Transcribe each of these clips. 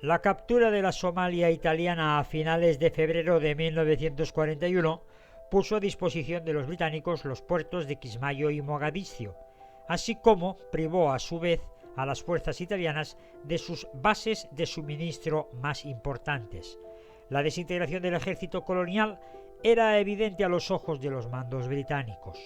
La captura de la Somalia italiana a finales de febrero de 1941 puso a disposición de los británicos los puertos de Kismayo y Mogadiscio, así como privó a su vez a las fuerzas italianas de sus bases de suministro más importantes. La desintegración del ejército colonial era evidente a los ojos de los mandos británicos.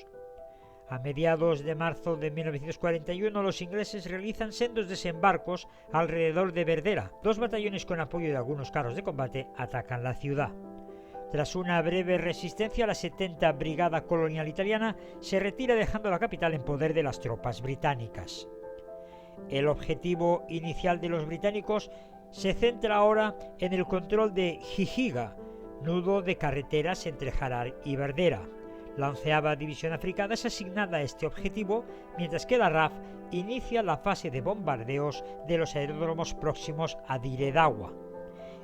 A mediados de marzo de 1941 los ingleses realizan sendos desembarcos alrededor de Verdera. 2 batallones con apoyo de algunos carros de combate atacan la ciudad. Tras una breve resistencia, la 70 Brigada Colonial Italiana se retira dejando la capital en poder de las tropas británicas. El objetivo inicial de los británicos se centra ahora en el control de Jijiga, nudo de carreteras entre Harar y Verdera. La 11ª División Africana es asignada a este objetivo, mientras que la RAF inicia la fase de bombardeos de los aeródromos próximos a Dire Dawa.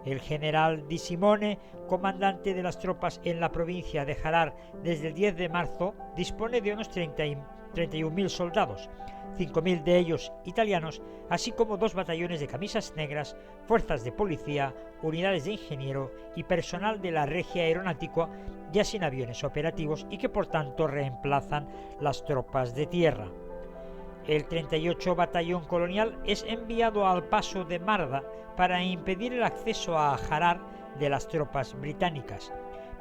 El general Di Simone, comandante de las tropas en la provincia de Harar desde el 10 de marzo, dispone de unos 31.000 soldados, 5.000 de ellos italianos, así como 2 batallones de camisas negras, fuerzas de policía, unidades de ingeniero y personal de la Regia Aeronáutica, ya sin aviones operativos y que por tanto reemplazan las tropas de tierra. El 38 Batallón Colonial es enviado al paso de Marda para impedir el acceso a Harar de las tropas británicas,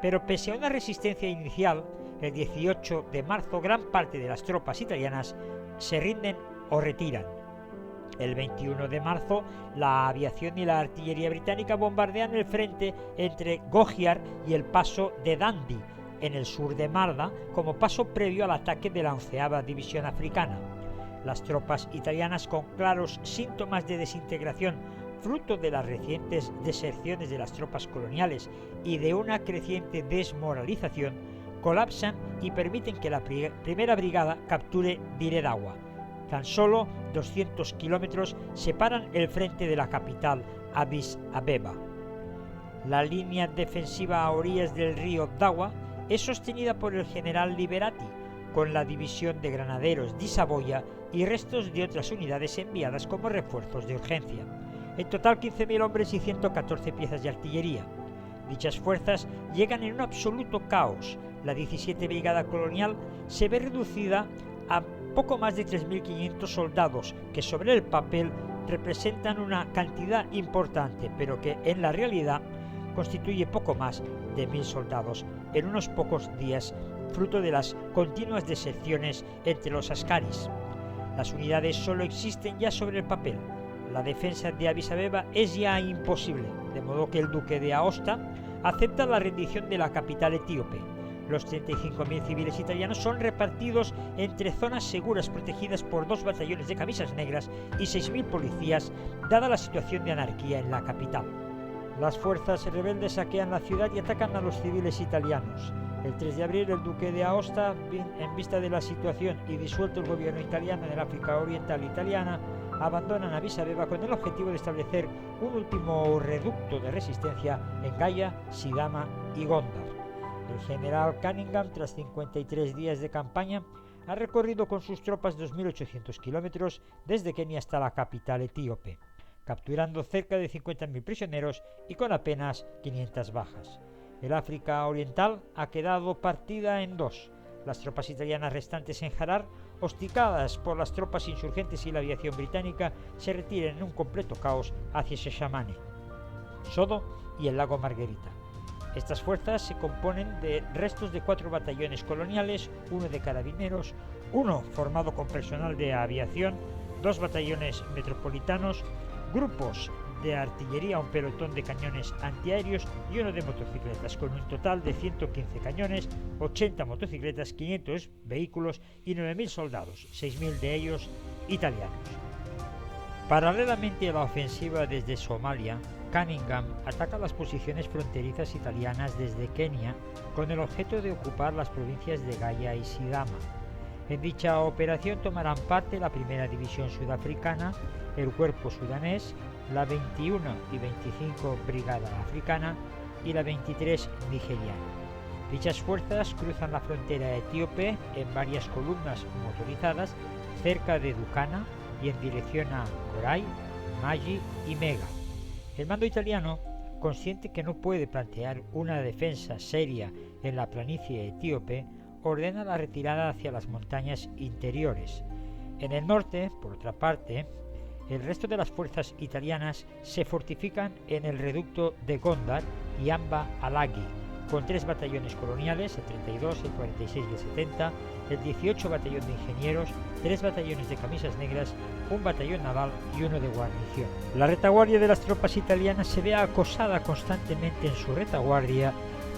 pero pese a una resistencia inicial, el 18 de marzo gran parte de las tropas italianas se rinden o retiran. El 21 de marzo, la aviación y la artillería británica bombardean el frente entre Gogiar y el paso de Dundee, en el sur de Marda, como paso previo al ataque de la 11ª División Africana. Las tropas italianas, con claros síntomas de desintegración, fruto de las recientes deserciones de las tropas coloniales y de una creciente desmoralización, colapsan y permiten que la primera brigada capture Dire Dawa. Tan solo 200 kilómetros separan el frente de la capital, Addis Abeba. La línea defensiva a orillas del río Dawa es sostenida por el general Liberati, con la división de granaderos di Savoia y restos de otras unidades enviadas como refuerzos de urgencia. En total 15.000 hombres y 114 piezas de artillería. Dichas fuerzas llegan en un absoluto caos. La 17 Brigada Colonial se ve reducida a poco más de 3.500 soldados, que sobre el papel representan una cantidad importante, pero que en la realidad constituye poco más de 1.000 soldados en unos pocos días, fruto de las continuas deserciones entre los askaris. Las unidades solo existen ya sobre el papel. La defensa de Addis Abeba es ya imposible, de modo que el duque de Aosta acepta la rendición de la capital etíope. Los 35.000 civiles italianos son repartidos entre zonas seguras protegidas por 2 batallones de camisas negras y 6.000 policías, dada la situación de anarquía en la capital. Las fuerzas rebeldes saquean la ciudad y atacan a los civiles italianos. El 3 de abril, el duque de Aosta, en vista de la situación y disuelto el gobierno italiano en el África Oriental italiana, abandonan Addis Abeba con el objetivo de establecer un último reducto de resistencia en Gaya, Sidama y Gondar. El general Cunningham, tras 53 días de campaña, ha recorrido con sus tropas 2.800 kilómetros desde Kenia hasta la capital etíope, capturando cerca de 50.000 prisioneros y con apenas 500 bajas. El África Oriental ha quedado partida en 2. Las tropas italianas restantes en Harar, hostigadas por las tropas insurgentes y la aviación británica, se retiran en un completo caos hacia Shashamane, Sodo y el lago Margarita. Estas fuerzas se componen de restos de 4 batallones coloniales, 1 de carabineros, 1 formado con personal de aviación, 2 batallones metropolitanos, grupos de artillería, un pelotón de cañones antiaéreos y 1 de motocicletas, con un total de 115 cañones, 80 motocicletas, 500 vehículos y 9.000 soldados, 6.000 de ellos italianos. Paralelamente a la ofensiva desde Somalia, Cunningham ataca las posiciones fronterizas italianas desde Kenia con el objeto de ocupar las provincias de Gaya y Sidama. En dicha operación tomarán parte la Primera División Sudafricana, el Cuerpo Sudanés, la 21 y 25 Brigada Africana y la 23 Nigeriana. Dichas fuerzas cruzan la frontera etíope en varias columnas motorizadas cerca de Dukana y en dirección a Goray, Maji y Mega. El mando italiano, consciente que no puede plantear una defensa seria en la planicie etíope, ordena la retirada hacia las montañas interiores. En el norte, por otra parte, el resto de las fuerzas italianas se fortifican en el reducto de Gondar y Amba Alagi, con 3 batallones coloniales, el 32, el 46 y el 70, el 18 batallón de ingenieros, 3 batallones de camisas negras, un batallón naval y uno de guarnición. La retaguardia de las tropas italianas se ve acosada constantemente en su retaguardia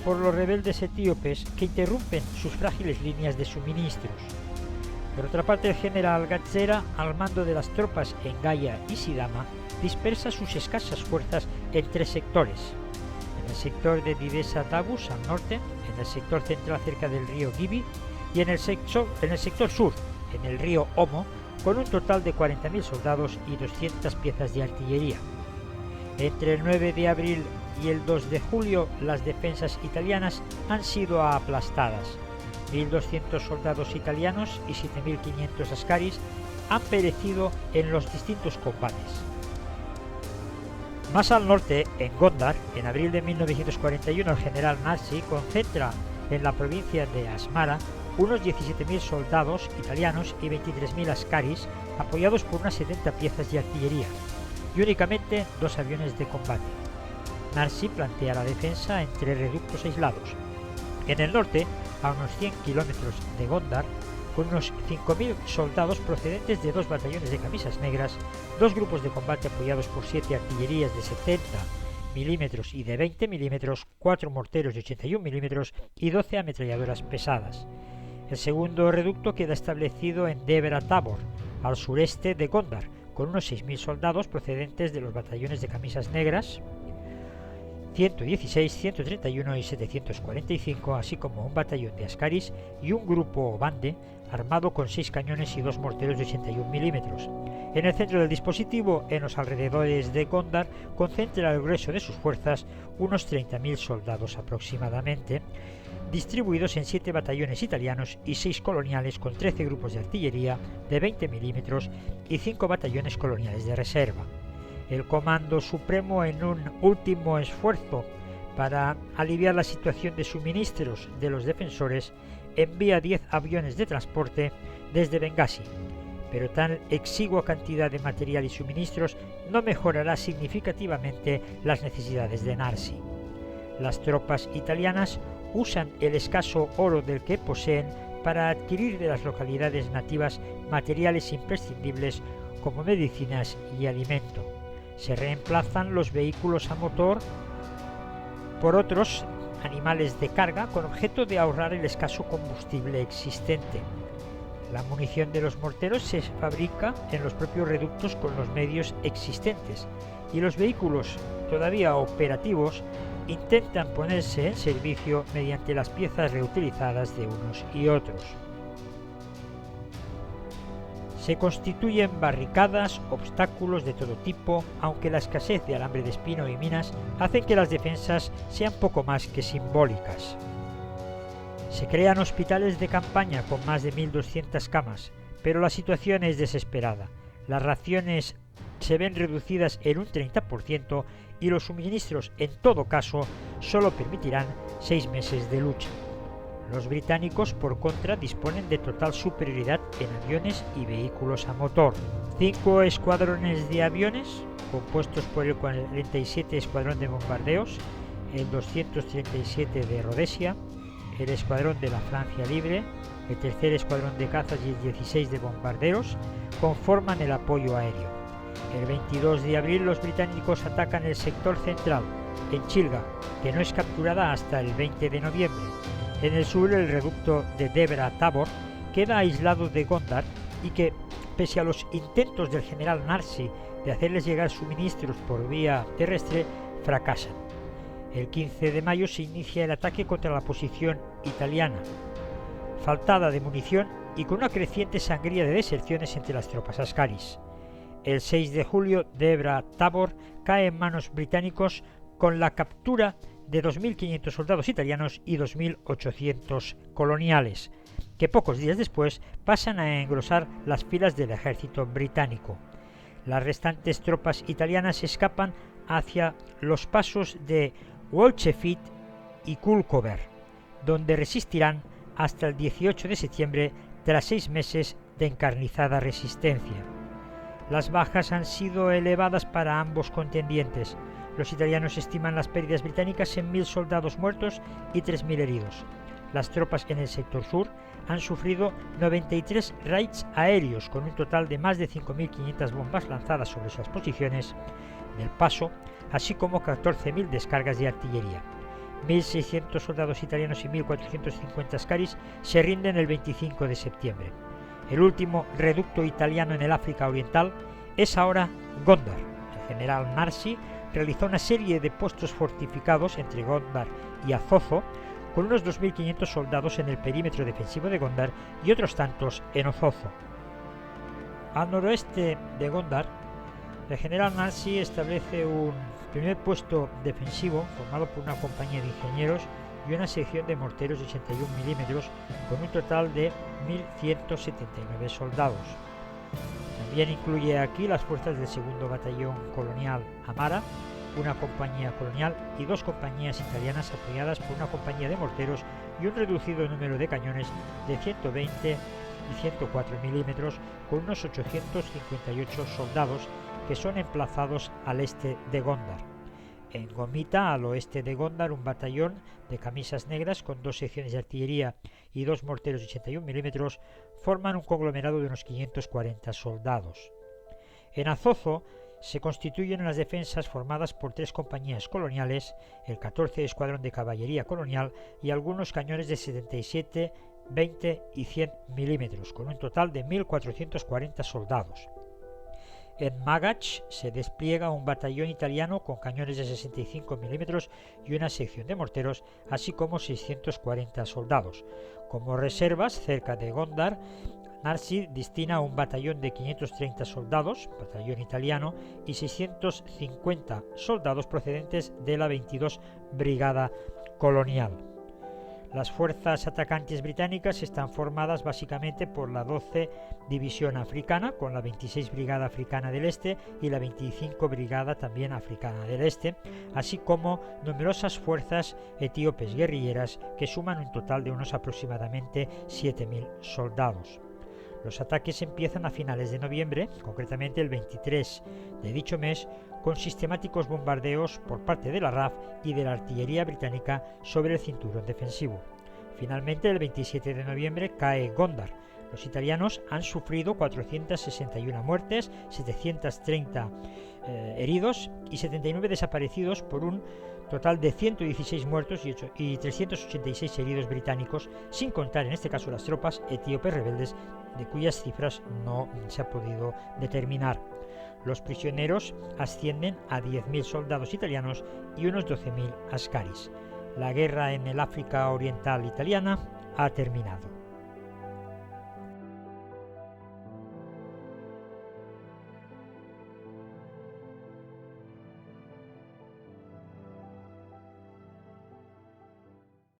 por los rebeldes etíopes que interrumpen sus frágiles líneas de suministros. Por otra parte, el general Gazzera, al mando de las tropas en Gaya y Sidama, dispersa sus escasas fuerzas en 3 sectores. En el sector de Didesa Dabus al norte, en el sector central cerca del río Gibi y en el sector sur, en el río Omo, con un total de 40.000 soldados y 200 piezas de artillería. Entre el 9 de abril y el 2 de julio, las defensas italianas han sido aplastadas. 1.200 soldados italianos y 7.500 askaris han perecido en los distintos combates. Más al norte, en Gondar, en abril de 1941, el general Narsi concentra en la provincia de Asmara unos 17.000 soldados italianos y 23.000 askaris, apoyados por unas 70 piezas de artillería, y únicamente 2 aviones de combate. Narsi plantea la defensa en 3 reductos aislados. En el norte, a unos 100 kilómetros de Gondar, con unos 5.000 soldados procedentes de 2 batallones de camisas negras, 2 grupos de combate apoyados por 7 artillerías de 70 mm y de 20 mm, 4 morteros de 81 mm y 12 ametralladoras pesadas. El segundo reducto queda establecido en Debra Tabor, al sureste de Gondar, con unos 6.000 soldados procedentes de los batallones de camisas negras 116, 131 y 745, así como un batallón de askaris y un grupo o bande armado con 6 cañones y 2 morteros de 81 mm. En el centro del dispositivo, en los alrededores de Gondar, concentra el grueso de sus fuerzas, unos 30.000 soldados aproximadamente, distribuidos en 7 batallones italianos y 6 coloniales con 13 grupos de artillería de 20 mm y 5 batallones coloniales de reserva. El Comando Supremo, en un último esfuerzo para aliviar la situación de suministros de los defensores, envía 10 aviones de transporte desde Bengasi, pero tan exigua cantidad de material y suministros no mejorará significativamente las necesidades de Narsi. Las tropas italianas usan el escaso oro del que poseen para adquirir de las localidades nativas materiales imprescindibles como medicinas y alimento. Se reemplazan los vehículos a motor por otros animales de carga con objeto de ahorrar el escaso combustible existente. La munición de los morteros se fabrica en los propios reductos con los medios existentes y los vehículos todavía operativos intentan ponerse en servicio mediante las piezas reutilizadas de unos y otros. Se constituyen barricadas, obstáculos de todo tipo, aunque la escasez de alambre de espino y minas hacen que las defensas sean poco más que simbólicas. Se crean hospitales de campaña con más de 1.200 camas, pero la situación es desesperada. Las raciones se ven reducidas en un 30% y los suministros, en todo caso, solo permitirán 6 meses de lucha. Los británicos, por contra, disponen de total superioridad en aviones y vehículos a motor. 5 escuadrones de aviones, compuestos por el 47 Escuadrón de Bombardeos, el 237 de Rhodesia, el Escuadrón de la Francia Libre, el tercer Escuadrón de Cazas y el 16 de Bombarderos, conforman el apoyo aéreo. El 22 de abril los británicos atacan el sector central, en Chilga, que no es capturada hasta el 20 de noviembre. En el sur, el reducto de Debra Tabor queda aislado de Gondar y que, pese a los intentos del general Narsi de hacerles llegar suministros por vía terrestre, fracasan. El 15 de mayo se inicia el ataque contra la posición italiana, faltada de munición y con una creciente sangría de deserciones entre las tropas askaris. El 6 de julio, Debra Tabor cae en manos británicos con la captura de 2.500 soldados italianos y 2.800 coloniales, que pocos días después pasan a engrosar las filas del ejército británico. Las restantes tropas italianas escapan hacia los pasos de Wolchefit y Kulkover, donde resistirán hasta el 18 de septiembre tras 6 meses de encarnizada resistencia. Las bajas han sido elevadas para ambos contendientes. Los italianos estiman las pérdidas británicas en 1.000 soldados muertos y 3.000 heridos. Las tropas en el sector sur han sufrido 93 raids aéreos, con un total de más de 5.500 bombas lanzadas sobre sus posiciones del paso, así como 14.000 descargas de artillería. 1.600 soldados italianos y 1.450 askaris se rinden el 25 de septiembre. El último reducto italiano en el África Oriental es ahora Gondar. El general Narsi realizó una serie de puestos fortificados entre Gondar y Azozo, con unos 2.500 soldados en el perímetro defensivo de Gondar y otros tantos en Ozozo. Al noroeste de Gondar, el general Narsi establece un primer puesto defensivo formado por una compañía de ingenieros y una sección de morteros de 81 milímetros con un total de 1.179 soldados. También incluye aquí las fuerzas del segundo batallón colonial Amara, una compañía colonial y 2 compañías italianas apoyadas por una compañía de morteros y un reducido número de cañones de 120 y 104 milímetros con unos 858 soldados que son emplazados al este de Gondar. En Gomita, al oeste de Gondar, un batallón de camisas negras con 2 secciones de artillería y 2 morteros de 81 milímetros forman un conglomerado de unos 540 soldados. En Azozo se constituyen las defensas formadas por 3 compañías coloniales, el 14 Escuadrón de Caballería Colonial y algunos cañones de 77, 20 y 100 milímetros, con un total de 1.440 soldados. En Magach se despliega un batallón italiano con cañones de 65 milímetros y una sección de morteros, así como 640 soldados. Como reservas, cerca de Gondar, Narsi destina un batallón de 530 soldados, batallón italiano, y 650 soldados procedentes de la 22 Brigada Colonial. Las fuerzas atacantes británicas están formadas básicamente por la 12 División Africana, con la 26 Brigada Africana del Este y la 25 Brigada también Africana del Este, así como numerosas fuerzas etíopes guerrilleras que suman un total de unos aproximadamente 7.000 soldados. Los ataques empiezan a finales de noviembre, concretamente el 23 de dicho mes, con sistemáticos bombardeos por parte de la RAF y de la artillería británica sobre el cinturón defensivo. Finalmente, el 27 de noviembre cae Gondar. Los italianos han sufrido 461 muertes, 730 heridos y 79 desaparecidos, por un total de 116 muertos y 386 heridos británicos, sin contar en este caso las tropas etíopes rebeldes, de cuyas cifras no se ha podido determinar. Los prisioneros ascienden a 10.000 soldados italianos y unos 12.000 askaris. La guerra en el África Oriental italiana ha terminado.